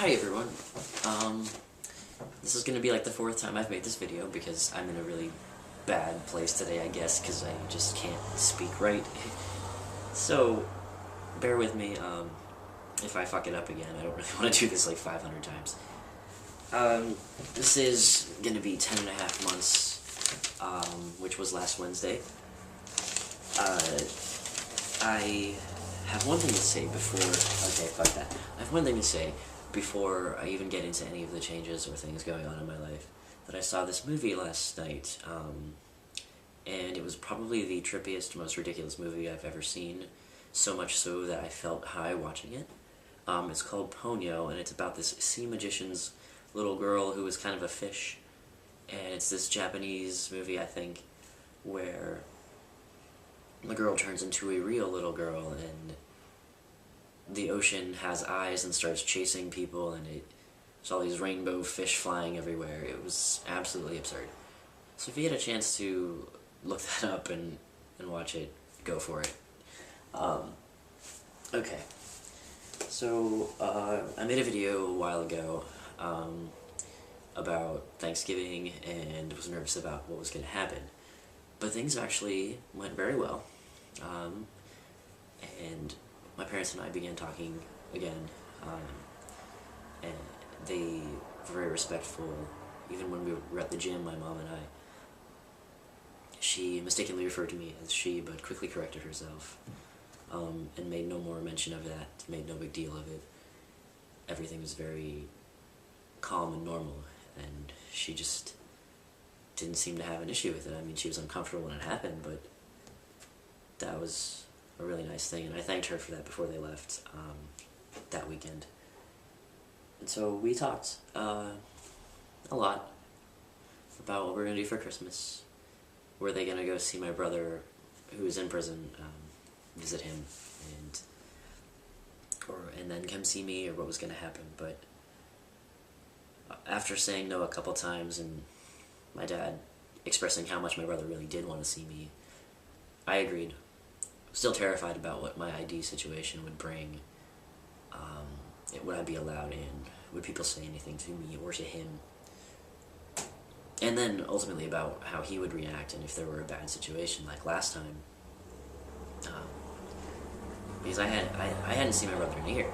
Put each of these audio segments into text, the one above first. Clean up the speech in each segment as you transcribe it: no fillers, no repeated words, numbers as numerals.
Hi everyone. This is gonna be like the fourth time I've made this video because I'm in a really bad place today, I guess, because I just can't speak right. So, bear with me, if I fuck it up again. I don't really want to do this like 500 times. This is gonna be 10 and a half months, which was last Wednesday. I have one thing to say before, okay, fuck that. I have one thing to say before I even get into any of the changes or things going on in my life, that I saw this movie last night, and it was probably the trippiest, most ridiculous movie I've ever seen, so much so that I felt high watching it. It's called Ponyo, and it's about this sea magician's little girl who is kind of a fish, and it's this Japanese movie, I think, where the girl turns into a real little girl, and the ocean has eyes and starts chasing people, and there's all these rainbow fish flying everywhere. It was absolutely absurd. So if you get a chance to look that up and watch it, go for it. Okay. So, I made a video a while ago about Thanksgiving and was nervous about what was going to happen. But things actually went very well, and my parents and I began talking again, and they were very respectful. Even when we were at the gym, my mom and I, she mistakenly referred to me as she, but quickly corrected herself, and made no more mention of that, made no big deal of it. Everything was very calm and normal, and she just didn't seem to have an issue with it. I mean, she was uncomfortable when it happened, but that was a really nice thing, and I thanked her for that before they left that weekend. And so we talked a lot about what we're going to do for Christmas. Were they going to go see my brother, who is in prison, visit him, and then come see me, or what was going to happen. But after saying no a couple times, and my dad expressing how much my brother really did want to see me, I agreed. Still terrified about what my ID situation would bring. Would I be allowed in? Would people say anything to me or to him? And then ultimately about how he would react, and if there were a bad situation like last time. Because I hadn't seen my brother in a year.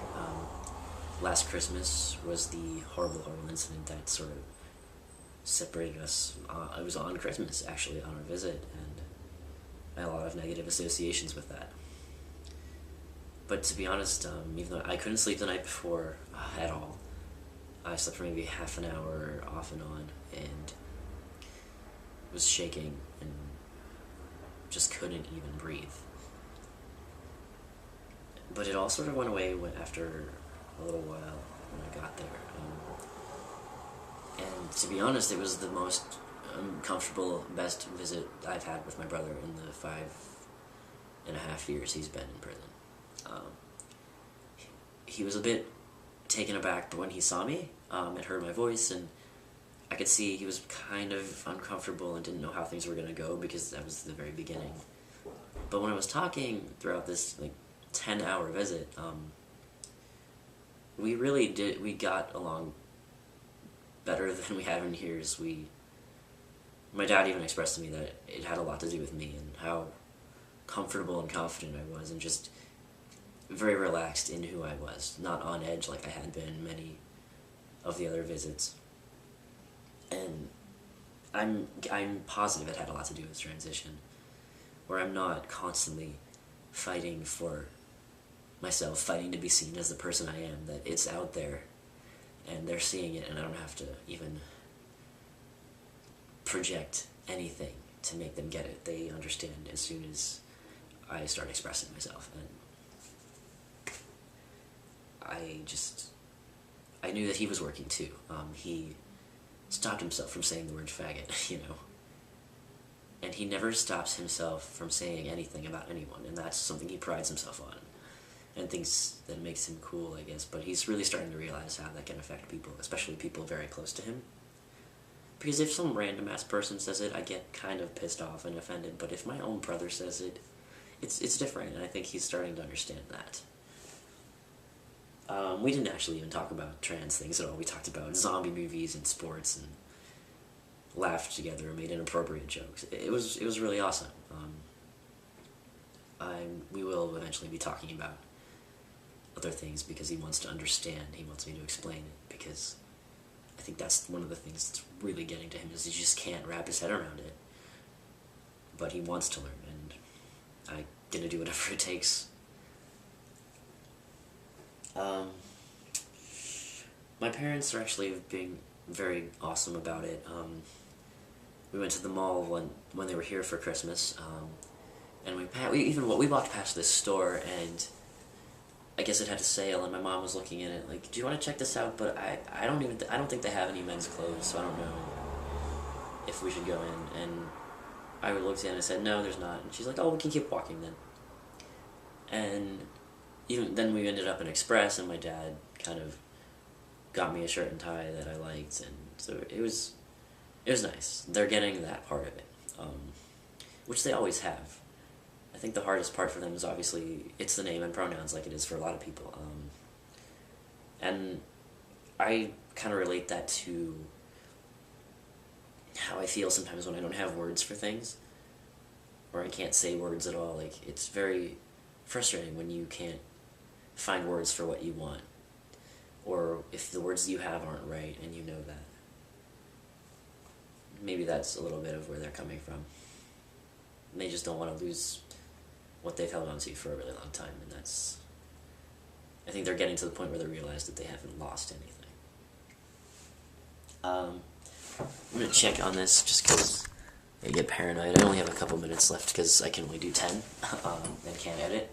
Last Christmas was the horrible incident that sort of separated us. It was on Christmas, actually, on our visit, and I had a lot of negative associations with that. But to be honest, even though I couldn't sleep the night before at all, I slept for maybe half an hour off and on, and was shaking and just couldn't even breathe. But it all sort of went away after a little while when I got there. And to be honest, it was the most comfortable, best visit I've had with my brother in the 5.5 years he's been in prison. He was a bit taken aback when he saw me and heard my voice, and I could see he was kind of uncomfortable and didn't know how things were going to go, because that was the very beginning. But when I was talking throughout this 10-hour visit, we got along better than we have in years. My dad even expressed to me that it had a lot to do with me and how comfortable and confident I was, and just very relaxed in who I was, not on edge like I had been many of the other visits. And I'm positive it had a lot to do with this transition, where I'm not constantly fighting for myself, fighting to be seen as the person I am, that it's out there, and they're seeing it, and I don't have to even project anything to make them get it. They understand as soon as I start expressing myself, and I knew that he was working too. He stopped himself from saying the word faggot, and he never stops himself from saying anything about anyone, and that's something he prides himself on, and thinks that makes him cool, I guess. But he's really starting to realize how that can affect people, especially people very close to him. Because if some random-ass person says it, I get kind of pissed off and offended, but if my own brother says it, it's different, and I think he's starting to understand that. We didn't actually even talk about trans things at all. We talked about zombie movies and sports and laughed together and made inappropriate jokes. It was really awesome. We will eventually be talking about other things because he wants to understand. He wants me to explain it because I think that's one of the things that's really getting to him is he just can't wrap his head around it. But he wants to learn, and I'm gonna do whatever it takes. My parents are actually being very awesome about it. We went to the mall when they were here for Christmas, and we walked past this store, and I guess it had a sale, and my mom was looking at it like, "Do you want to check this out?" But I don't think they have any men's clothes, so I don't know if we should go in. And I looked in and I said, "No, there's not." And she's like, "Oh, we can keep walking then." And even then we ended up in Express, and my dad kind of got me a shirt and tie that I liked, and so it was nice. They're getting that part of it, which they always have. I think the hardest part for them is obviously it's the name and pronouns, like it is for a lot of people, and I kind of relate that to how I feel sometimes when I don't have words for things, or I can't say words at all. Like, it's very frustrating when you can't find words for what you want, or if the words you have aren't right and you know that. Maybe that's a little bit of where they're coming from. And they just don't want to lose what they've held on to for a really long time, and that's... I think they're getting to the point where they realize that they haven't lost anything. I'm going to check on this just because I get paranoid. I only have a couple minutes left because I can only do 10 and can't edit.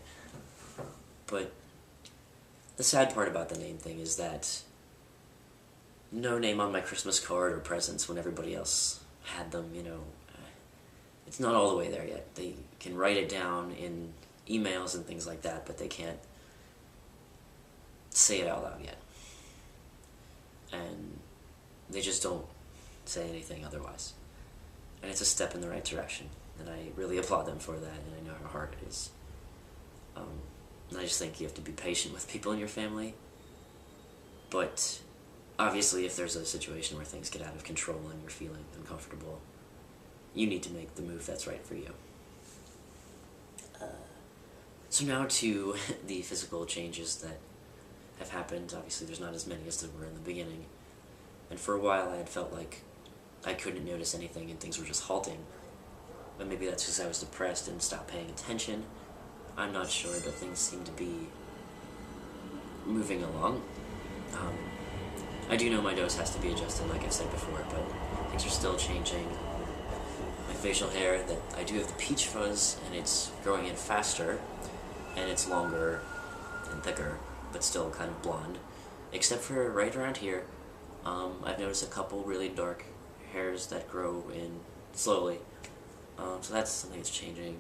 But the sad part about the name thing is that no name on my Christmas card or presents when everybody else had them, it's not all the way there yet. They can write it down in emails and things like that, but they can't say it out loud yet. And they just don't say anything otherwise. And it's a step in the right direction, and I really applaud them for that, and I know how hard it is. And I just think you have to be patient with people in your family, but obviously if there's a situation where things get out of control and you're feeling uncomfortable, you need to make the move that's right for you. So now to the physical changes that have happened. Obviously there's not as many as there were in the beginning, and for a while I had felt like I couldn't notice anything and things were just halting. But maybe that's because I was depressed and stopped paying attention. I'm not sure, but things seem to be moving along. I do know my dose has to be adjusted, like I've said before, but things are still changing. My facial hair, that I do have the peach fuzz, and it's growing in faster, and it's longer and thicker, but still kind of blonde. Except for right around here, I've noticed a couple really dark hairs that grow in slowly. So that's something that's changing.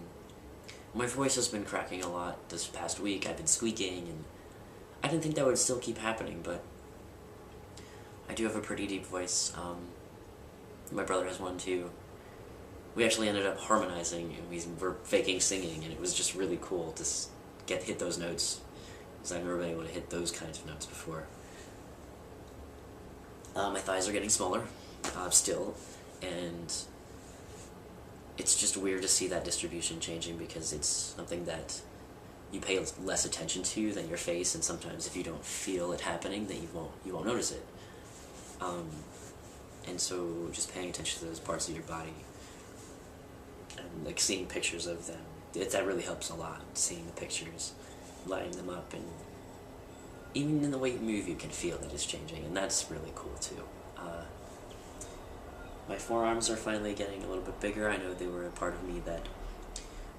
My voice has been cracking a lot this past week. I've been squeaking, and I didn't think that would still keep happening, but I do have a pretty deep voice. My brother has one too. We actually ended up harmonizing, and we were faking singing, and it was just really cool to hit those notes, because I've never been able to hit those kinds of notes before. My thighs are getting smaller, still, and it's just weird to see that distribution changing, because it's something that you pay less attention to than your face, and sometimes if you don't feel it happening, then you won't notice it. And so just paying attention to those parts of your body and like seeing pictures of them, that really helps a lot. Seeing the pictures, lining them up, and even in the way you move, you can feel that it's changing, and that's really cool too. My forearms are finally getting a little bit bigger. I know they were a part of me that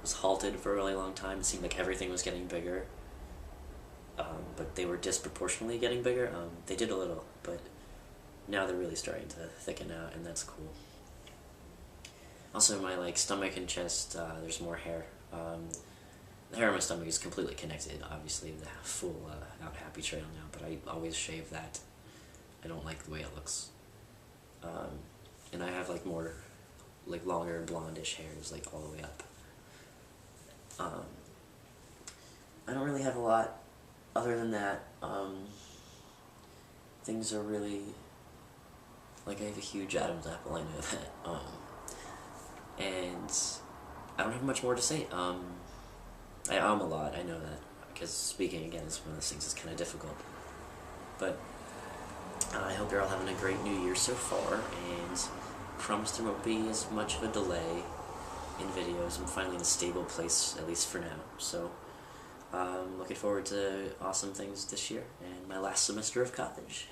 was halted for a really long time. It seemed like everything was getting bigger, but they were disproportionately getting bigger. They did a little, but now they're really starting to thicken out, and that's cool. Also, my stomach and chest, there's more hair. The hair on my stomach is completely connected, obviously, the full out happy trail now, but I always shave that. I don't like the way it looks. And I have more longer blondish hairs all the way up. I don't really have a lot other than that, things are really, like, I have a huge Adam's apple, I know that, and I don't have much more to say. I a lot, I know that, because speaking again is one of those things that's kind of difficult, but I hope you're all having a great new year so far, and promise there won't be as much of a delay in videos. I'm finally in a stable place, at least for now, so looking forward to awesome things this year, and my last semester of college.